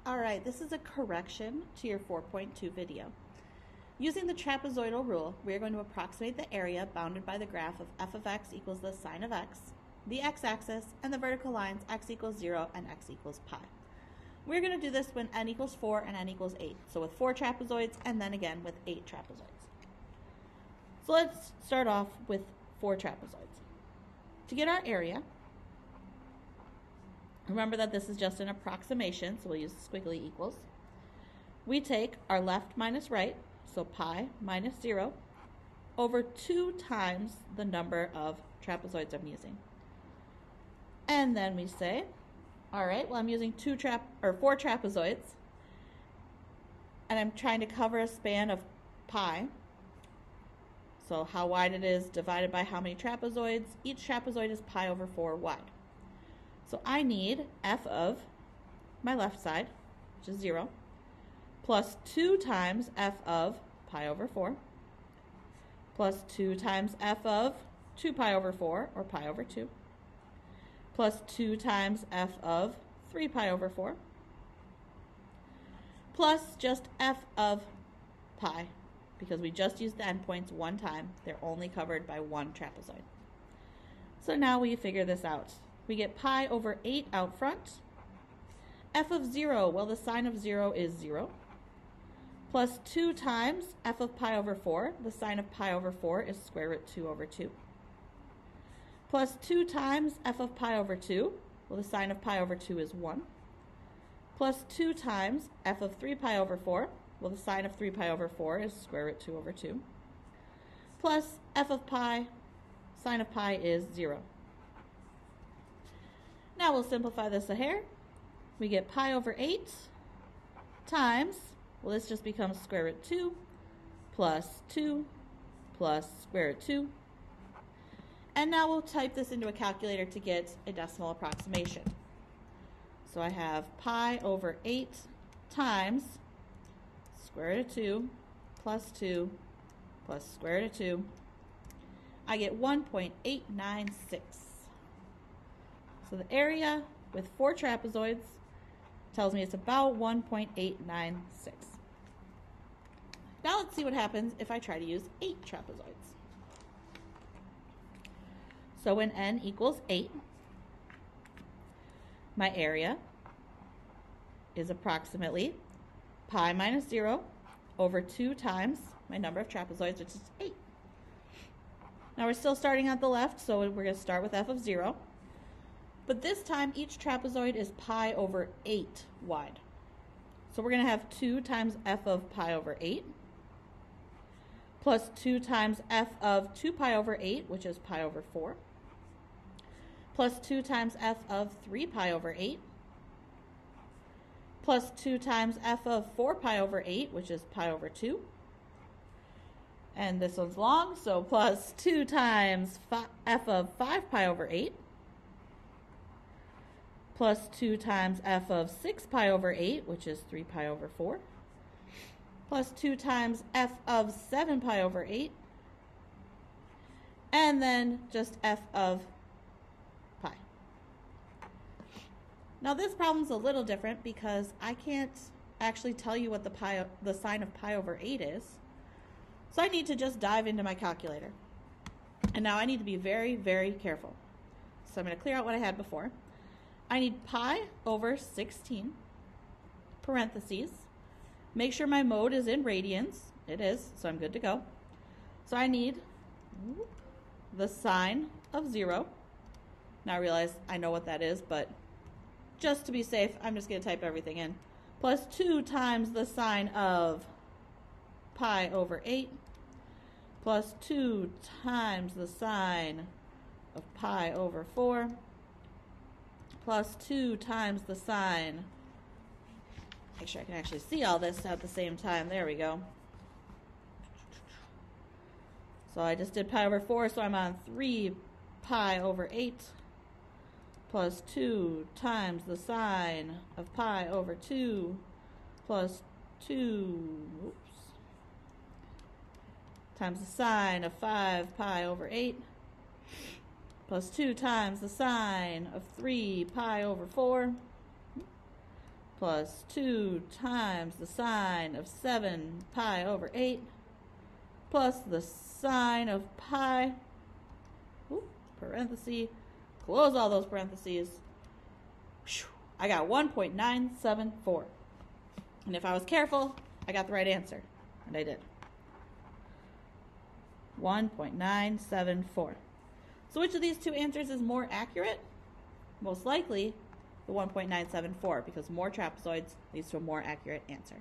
Alright, this is a correction to your 4.2 video. Using the trapezoidal rule, we are going to approximate the area bounded by the graph of f of x equals the sine of x, the x-axis, and the vertical lines x equals 0 and x equals pi. We're going to do this when n equals 4 and n equals 8. So with 4 trapezoids and then again with 8 trapezoids. So let's start off with 4 trapezoids. To get our area, remember that this is just an approximation, so we'll use squiggly equals. We take our left minus right, so pi minus 0, over 2 times the number of trapezoids I'm using. And then we say, all right, well I'm using 4 trapezoids, and I'm trying to cover a span of pi. So how wide it is divided by how many trapezoids. Each trapezoid is pi over 4 wide. So I need f of my left side, which is 0, plus 2 times f of pi over 4, plus 2 times f of 2 pi over 4, or pi over 2, plus 2 times f of 3 pi over 4, plus just f of pi, because we just used the endpoints one time. They're only covered by one trapezoid. So now we figure this out. We get pi over 8 out front. F of 0, well the sine of 0 is 0. Plus 2 times f of pi over 4. The sine of pi over 4 is square root 2 over 2. Plus 2 times f of pi over 2. Well, the sine of pi over 2 is 1. Plus 2 times f of 3 pi over 4. Well, the sine of 3 pi over 4 is square root 2 over 2. Plus f of pi, sine of pi is 0. Now we'll simplify this a hair. We get pi over 8 times, well this just becomes square root 2 plus 2 plus square root 2. And now we'll type this into a calculator to get a decimal approximation. So I have pi over 8 times square root of 2 plus 2 plus square root of 2. I get 1.896. So the area with 4 trapezoids tells me it's about 1.896. Now let's see what happens if I try to use 8 trapezoids. So when n equals 8, my area is approximately pi minus 0 over 2 times my number of trapezoids, which is 8. Now we're still starting at the left, so we're going to start with f of 0. But this time, each trapezoid is pi over 8 wide. So we're going to have 2 times f of pi over 8, plus 2 times f of 2 pi over 8, which is pi over 4, plus 2 times f of 3 pi over 8, plus 2 times f of 4 pi over 8, which is pi over 2. And this one's long, so plus 2 times f of 5 pi over 8, plus 2 times f of 6 pi over 8, which is 3 pi over 4, plus 2 times f of 7 pi over 8, and then just f of pi. Now this problem's a little different because I can't actually tell you what the sine of pi over 8 is. So I need to just dive into my calculator. And now I need to be very, very careful. So I'm going to clear out what I had before. I need pi over 16, parentheses. Make sure my mode is in radians. It is, so I'm good to go. So I need the sine of 0. Now I realize I know what that is, but just to be safe, I'm just going to type everything in. Plus 2 times the sine of pi over 8, plus 2 times the sine of pi over 4, plus 2 times the sine. Make sure I can actually see all this at the same time. There we go. So I just did pi over 4, so I'm on 3 pi over 8, plus 2 times the sine of pi over 2, plus 2, times the sine of 5 pi over 8, plus 2 times the sine of 3 pi over 4, plus 2 times the sine of 7 pi over 8 plus the sine of pi, parenthesis, close all those parentheses. I got 1.974. And if I was careful, I got the right answer. And I did. 1.974. So which of these two answers is more accurate? Most likely the 1.974, because more trapezoids leads to a more accurate answer.